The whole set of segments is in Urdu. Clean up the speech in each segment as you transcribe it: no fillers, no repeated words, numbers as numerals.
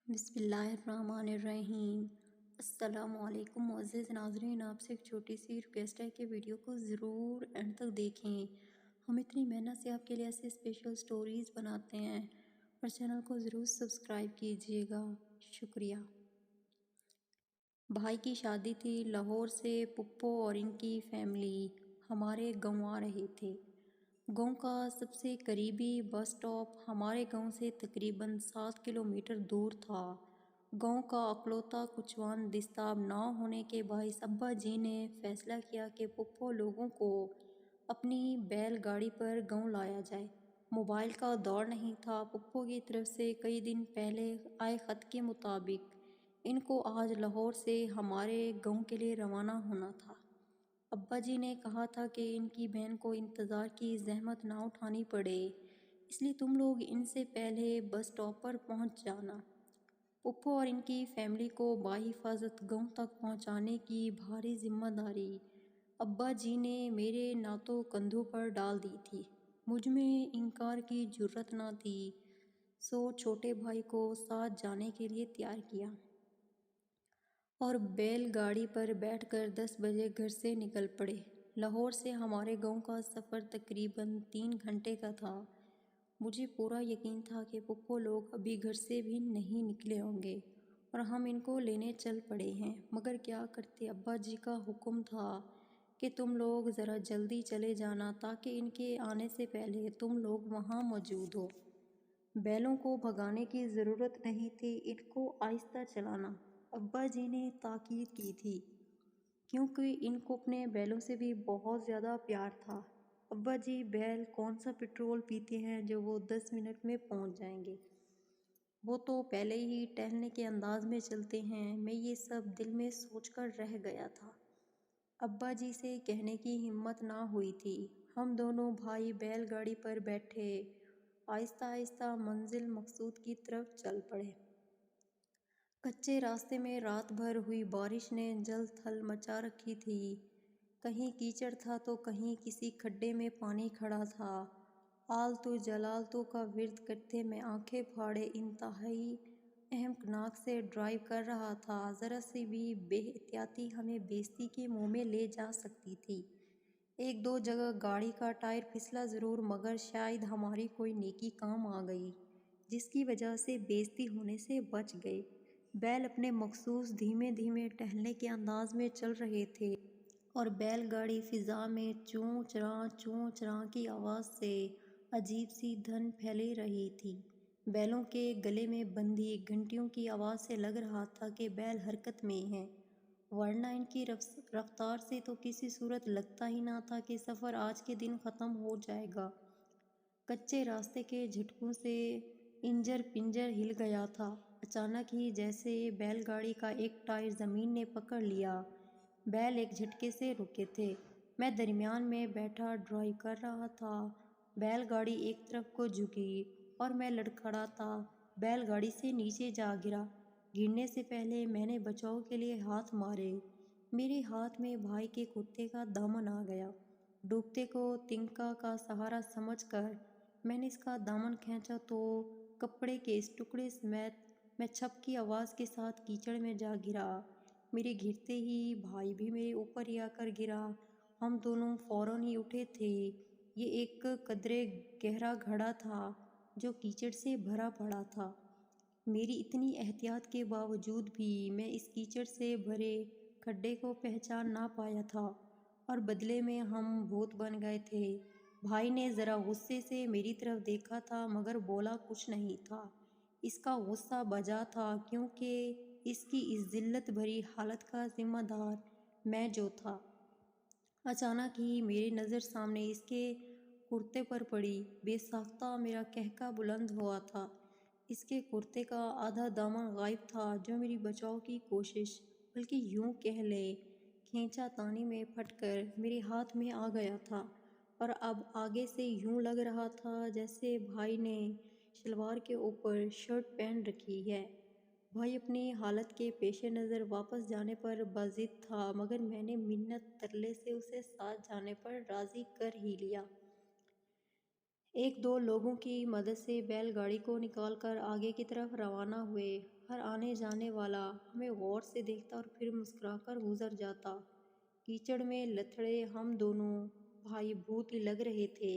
بسم اللہ الرحمن الرحیم۔ السلام علیکم معزز ناظرین، آپ سے ایک چھوٹی سی ریکویسٹ ہے کہ ویڈیو کو ضرور اینڈ تک دیکھیں۔ ہم اتنی محنت سے آپ کے لیے ایسے اسپیشل سٹوریز بناتے ہیں اور چینل کو ضرور سبسکرائب کیجئے گا، شکریہ۔ بھائی کی شادی تھی، لاہور سے پپو اور ان کی فیملی ہمارے گاؤں آ رہے تھے۔ گاؤں کا سب سے قریبی بس سٹاپ ہمارے گاؤں سے تقریباً 7 کلومیٹر دور تھا۔ گاؤں کا اکلوتا کچھوان دستیاب نہ ہونے کے باعث ابا جی نے فیصلہ کیا کہ پپو لوگوں کو اپنی بیل گاڑی پر گاؤں لایا جائے۔ موبائل کا دور نہیں تھا۔ پپو کی طرف سے کئی دن پہلے آئے خط کے مطابق ان کو آج لاہور سے ہمارے گاؤں کے لیے روانہ ہونا تھا۔ ابا جی نے کہا تھا کہ ان کی بہن کو انتظار کی زحمت نہ اٹھانی پڑے، اس لیے تم لوگ ان سے پہلے بس سٹاپ پر پہنچ جانا۔ پپو اور ان کی فیملی کو بحفاظت گاؤں تک پہنچانے کی بھاری ذمہ داری ابا جی نے میرے ناتھوں کندھوں پر ڈال دی تھی۔ مجھ میں انکار کی جرات نہ تھی، سو چھوٹے بھائی کو ساتھ جانے کے لیے تیار کیا اور بیل گاڑی پر بیٹھ کر 10 بجے گھر سے نکل پڑے۔ لاہور سے ہمارے گاؤں کا سفر تقریباً 3 گھنٹے کا تھا۔ مجھے پورا یقین تھا کہ پپو لوگ ابھی گھر سے بھی نہیں نکلے ہوں گے اور ہم ان کو لینے چل پڑے ہیں، مگر کیا کرتے، ابا جی کا حکم تھا کہ تم لوگ ذرا جلدی چلے جانا تاکہ ان کے آنے سے پہلے تم لوگ وہاں موجود ہو۔ بیلوں کو بھگانے کی ضرورت نہیں تھی، ان کو آہستہ چلانا، ابا جی نے تاکید کی تھی، کیونکہ ان کو اپنے بیلوں سے بھی بہت زیادہ پیار تھا۔ ابا جی، بیل کون سا پٹرول پیتے ہیں جو وہ 10 منٹ میں پہنچ جائیں گے؟ وہ تو پہلے ہی ٹہلنے کے انداز میں چلتے ہیں۔ میں یہ سب دل میں سوچ کر رہ گیا تھا۔ ابا جی سے کہنے کی ہمت نہ ہوئی تھی۔ ہم دونوں بھائی بیل گاڑی پر بیٹھے آہستہ آہستہ منزل مقصود کی طرف چل پڑے۔ کچے راستے میں رات بھر ہوئی بارش نے جل تھل مچا رکھی تھی۔ کہیں کیچڑ تھا تو کہیں کسی کھڈے میں پانی کھڑا تھا۔ آلتو جلالتو کا ورد کرتے میں آنکھیں پھاڑے انتہائی اہمکناک سے ڈرائیو کر رہا تھا۔ ذرا سی بھی بے احتیاطی ہمیں بیزتی کے منہ میں لے جا سکتی تھی۔ ایک دو جگہ گاڑی کا ٹائر پھسلا ضرور، مگر شاید ہماری کوئی نیکی کام آ گئی جس کی وجہ سے بیزتی ہونے سے بچ گئے۔ بیل اپنے مخصوص دھیمے دھیمے ٹہلنے کے انداز میں چل رہے تھے اور بیل گاڑی فضا میں چوں چراں کی آواز سے عجیب سی دھن پھیلا رہی تھی۔ بیلوں کے گلے میں بندھی گھنٹیوں کی آواز سے لگ رہا تھا کہ بیل حرکت میں ہیں، ورنہ ان کی رفتار سے تو کسی صورت لگتا ہی نہ تھا کہ سفر آج کے دن ختم ہو جائے گا۔ کچے راستے کے جھٹکوں سے انجر پنجر ہل گیا تھا۔ اچانک ہی جیسے بیل گاڑی کا ایک ٹائر زمین نے پکڑ لیا، بیل ایک جھٹکے سے رکے تھے۔ میں درمیان میں بیٹھا ڈرائیو کر رہا تھا۔ بیل گاڑی ایک طرف کو جھکی اور میں لڑکھڑاتا بیل گاڑی سے نیچے جا گرا۔ گرنے سے پہلے میں نے بچاؤ کے لیے ہاتھ مارے۔ میرے ہاتھ میں بھائی کے کرتے کا دامن آ گیا۔ ڈوبتے کو تنکا کا سہارا سمجھ کر میں نے اس کا دامن کھینچا تو کپڑے کے اس ٹکڑے سمیت میں چھپ کی آواز کے ساتھ کیچڑ میں جا گرا۔ میرے گرتے ہی بھائی بھی میرے اوپر ہی آ کر گرا۔ ہم دونوں فوراً ہی اٹھے تھے۔ یہ ایک قدرے گہرا گڈھا تھا جو کیچڑ سے بھرا پڑا تھا۔ میری اتنی احتیاط کے باوجود بھی میں اس کیچڑ سے بھرے کھڈے کو پہچان نہ پایا تھا اور بدلے میں ہم بھوت بن گئے تھے۔ بھائی نے ذرا غصے سے میری طرف دیکھا تھا مگر بولا کچھ نہیں تھا۔ اس کا غصہ بجا تھا کیونکہ اس کی اس ذلت بھری حالت کا ذمہ دار میں جو تھا۔ اچانک ہی میری نظر سامنے اس کے کرتے پر پڑی۔ بے ساختہ میرا قہقہ بلند ہوا تھا۔ اس کے کرتے کا آدھا دامن غائب تھا جو میری بچاؤ کی کوشش، بلکہ یوں کہہ لیں کھینچا تانی میں پھٹ کر میرے ہاتھ میں آ گیا تھا اور اب آگے سے یوں لگ رہا تھا جیسے بھائی نے شلوار کے اوپر شرٹ پہن رکھی ہے۔ بھائی اپنی حالت کے پیش نظر واپس جانے پر باضد تھا، مگر میں نے منت ترلے سے اسے ساتھ جانے پر راضی کر ہی لیا۔ ایک دو لوگوں کی مدد سے بیل گاڑی کو نکال کر آگے کی طرف روانہ ہوئے۔ ہر آنے جانے والا ہمیں غور سے دیکھتا اور پھر مسکرا کر گزر جاتا۔ کیچڑ میں لتھڑے ہم دونوں بھائی بھوت ہی لگ رہے تھے۔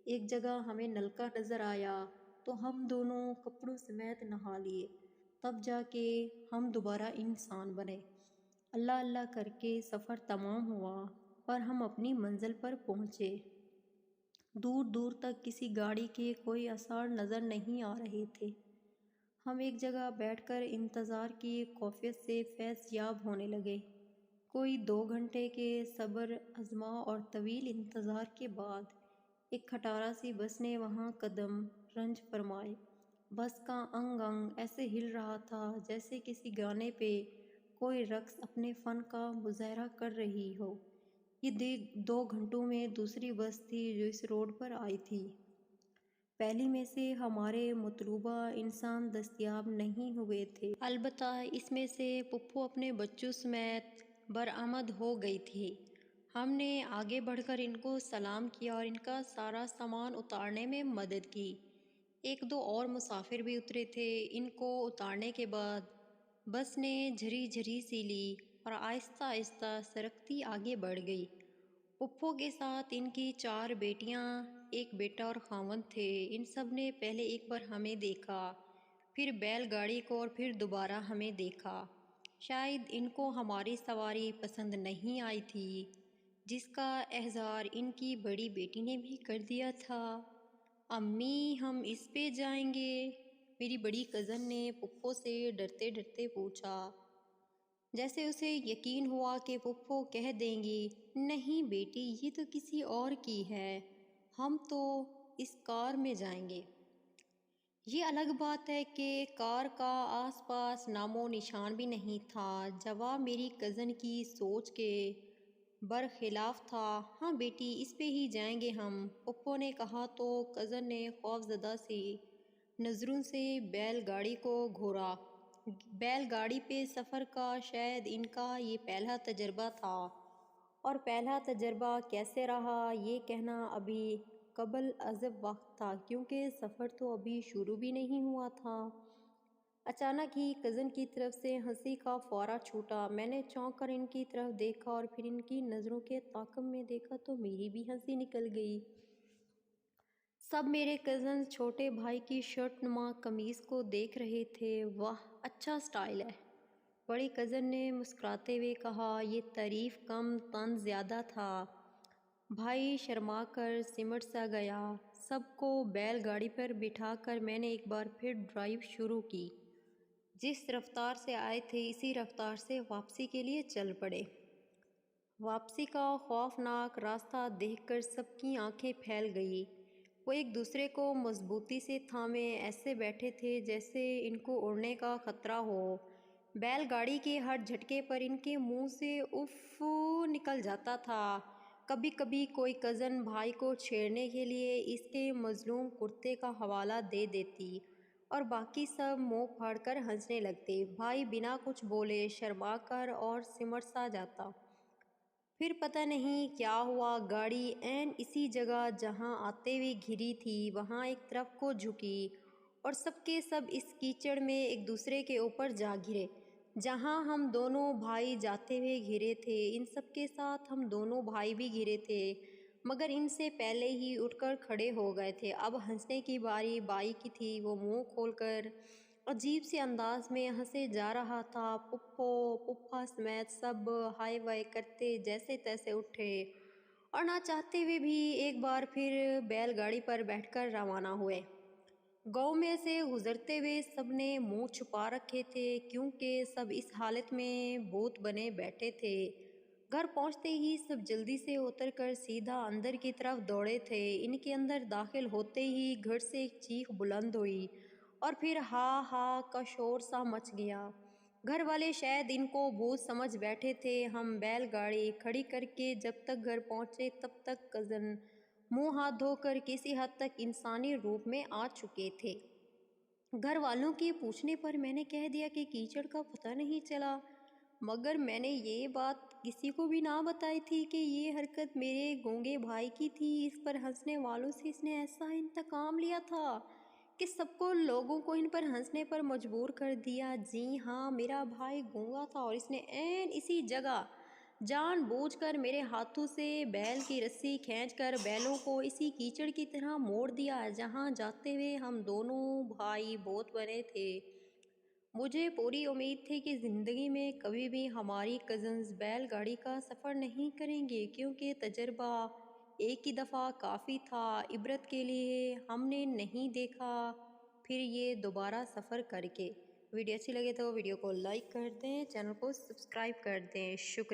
ایک جگہ ہمیں نلکا نظر آیا تو ہم دونوں کپڑوں سمیت نہا لیے، تب جا کے ہم دوبارہ انسان بنے۔ اللہ اللہ کر کے سفر تمام ہوا اور ہم اپنی منزل پر پہنچے۔ دور دور تک کسی گاڑی کے کوئی آثار نظر نہیں آ رہے تھے۔ ہم ایک جگہ بیٹھ کر انتظار کی کیفیت سے فیض یاب ہونے لگے۔ کوئی 2 گھنٹے کے صبر آزما اور طویل انتظار کے بعد ایک کھٹارا سی بس نے وہاں قدم رنج فرمائے۔ بس کا انگ انگ ایسے ہل رہا تھا جیسے کسی گانے پہ کوئی رقص اپنے فن کا مظاہرہ کر رہی ہو۔ یہ 2 گھنٹوں میں دوسری بس تھی جو اس روڈ پر آئی تھی۔ پہلی میں سے ہمارے مطلوبہ انسان دستیاب نہیں ہوئے تھے، البتہ اس میں سے پپو اپنے بچوں سمیت برآمد ہو گئی تھی۔ ہم نے آگے بڑھ کر ان کو سلام کیا اور ان کا سارا سامان اتارنے میں مدد کی۔ ایک دو اور مسافر بھی اترے تھے۔ ان کو اتارنے کے بعد بس نے جھری جھری سی لی اور آہستہ آہستہ سرکتی آگے بڑھ گئی۔ پپو کے ساتھ ان کی 4 بیٹیاں، ایک بیٹا اور خاوند تھے۔ ان سب نے پہلے ایک بار ہمیں دیکھا، پھر بیل گاڑی کو اور پھر دوبارہ ہمیں دیکھا۔ شاید ان کو ہماری سواری پسند نہیں آئی تھی، جس کا اظہار ان کی بڑی بیٹی نے بھی کر دیا تھا۔ امی ہم اس پہ جائیں گے؟ میری بڑی کزن نے پپو سے ڈرتے ڈرتے پوچھا، جیسے اسے یقین ہوا کہ پپو کہہ دیں گی نہیں بیٹی یہ تو کسی اور کی ہے، ہم تو اس کار میں جائیں گے۔ یہ الگ بات ہے کہ کار کا آس پاس نام و نشان بھی نہیں تھا۔ جواب میری کزن کی سوچ کے برخلاف تھا۔ ہاں بیٹی اس پہ ہی جائیں گے ہم، پپو نے کہا تو کزن نے خوفزدہ سی نظروں سے بیل گاڑی کو گھورا۔ بیل گاڑی پہ سفر کا شاید ان کا یہ پہلا تجربہ تھا، اور پہلا تجربہ کیسے رہا یہ کہنا ابھی قابل ذکر وقت تھا، کیونکہ سفر تو ابھی شروع بھی نہیں ہوا تھا۔ اچانک ہی کزن کی طرف سے ہنسی کا فورا چھوٹا۔ میں نے چونک کر ان کی طرف دیکھا اور پھر ان کی نظروں کے تعاقب میں دیکھا تو میری بھی ہنسی نکل گئی۔ سب میرے کزنز چھوٹے بھائی کی شرٹ نما قمیض کو دیکھ رہے تھے۔ واہ اچھا سٹائل ہے، بڑی کزن نے مسکراتے ہوئے کہا۔ یہ تعریف کم طنز زیادہ تھا۔ بھائی شرما کر سمٹ سا گیا۔ سب کو بیل گاڑی پر بٹھا کر میں نے ایک بار پھر ڈرائیو شروع کی۔ جس رفتار سے آئے تھے اسی رفتار سے واپسی کے لیے چل پڑے۔ واپسی کا خوفناک راستہ دیکھ کر سب کی آنکھیں پھیل گئیں۔ وہ ایک دوسرے کو مضبوطی سے تھامے ایسے بیٹھے تھے جیسے ان کو اڑنے کا خطرہ ہو۔ بیل گاڑی کے ہر جھٹکے پر ان کے منہ سے اف نکل جاتا تھا۔ کبھی کبھی کوئی کزن بھائی کو چھیڑنے کے لیے اس کے مظلوم کرتے کا حوالہ دے دیتی اور باقی سب منہ پھاڑ کر ہنسنے لگتے۔ بھائی بنا کچھ بولے شرما کر اور سمٹ سا جاتا۔ پھر پتہ نہیں کیا ہوا، گاڑی عین اسی جگہ جہاں آتے ہوئے گری تھی وہاں ایک طرف کو جھکی اور سب کے سب اس کیچڑ میں ایک دوسرے کے اوپر جا گرے جہاں ہم دونوں بھائی جاتے ہوئے گرے تھے۔ ان سب کے ساتھ ہم دونوں بھائی بھی گرے تھے، مگر ان سے پہلے ہی اٹھ کر کھڑے ہو گئے تھے۔ اب ہنسنے کی باری بائی کی تھی۔ وہ منہ کھول کر عجیب سے انداز میں ہنسے جا رہا تھا۔ پپو پپا سمیت سب ہائے وائے کرتے جیسے تیسے اٹھے اور نہ چاہتے ہوئے بھی ایک بار پھر بیل گاڑی پر بیٹھ کر روانہ ہوئے۔ گاؤں میں سے گزرتے ہوئے سب نے منہ چھپا رکھے تھے کیونکہ سب اس حالت میں بھوت بنے بیٹھے تھے۔ گھر پہنچتے ہی سب جلدی سے اتر کر سیدھا اندر کی طرف دوڑے تھے۔ ان کے اندر داخل ہوتے ہی گھر سے ایک چیخ بلند ہوئی اور پھر ہا ہا کا شور سا مچ گیا۔ گھر والے شاید ان کو بھوت سمجھ بیٹھے تھے۔ ہم بیل گاڑی کھڑی کر کے جب تک گھر پہنچے تب تک کزن منہ ہاتھ دھو کر کسی حد تک انسانی روپ میں آ چکے تھے۔ گھر والوں کے پوچھنے پر میں نے کہہ دیا کہ کیچڑ کا پتہ نہیں چلا۔ مگر میں نے یہ بات کسی کو بھی نہ بتائی تھی کہ یہ حرکت میرے گونگے بھائی کی تھی۔ اس پر ہنسنے والوں سے اس نے ایسا انتقام لیا تھا کہ سب کو لوگوں کو ان پر ہنسنے پر مجبور کر دیا۔ جی ہاں، میرا بھائی گونگا تھا اور اس نے عین اسی جگہ جان بوجھ کر میرے ہاتھوں سے بیل کی رسی کھینچ کر بیلوں کو اسی کیچڑ کی طرح موڑ دیا جہاں جاتے ہوئے ہم دونوں بھائی بہت بنے تھے۔ مجھے پوری امید تھی کہ زندگی میں کبھی بھی ہماری کزنز بیل گاڑی کا سفر نہیں کریں گے، کیونکہ تجربہ ایک ہی دفعہ کافی تھا۔ عبرت کے لیے ہم نے نہیں دیکھا پھر یہ دوبارہ سفر کر کے۔ ویڈیو اچھی لگے تو ویڈیو کو لائک کر دیں، چینل کو سبسکرائب کر دیں۔ شکریہ۔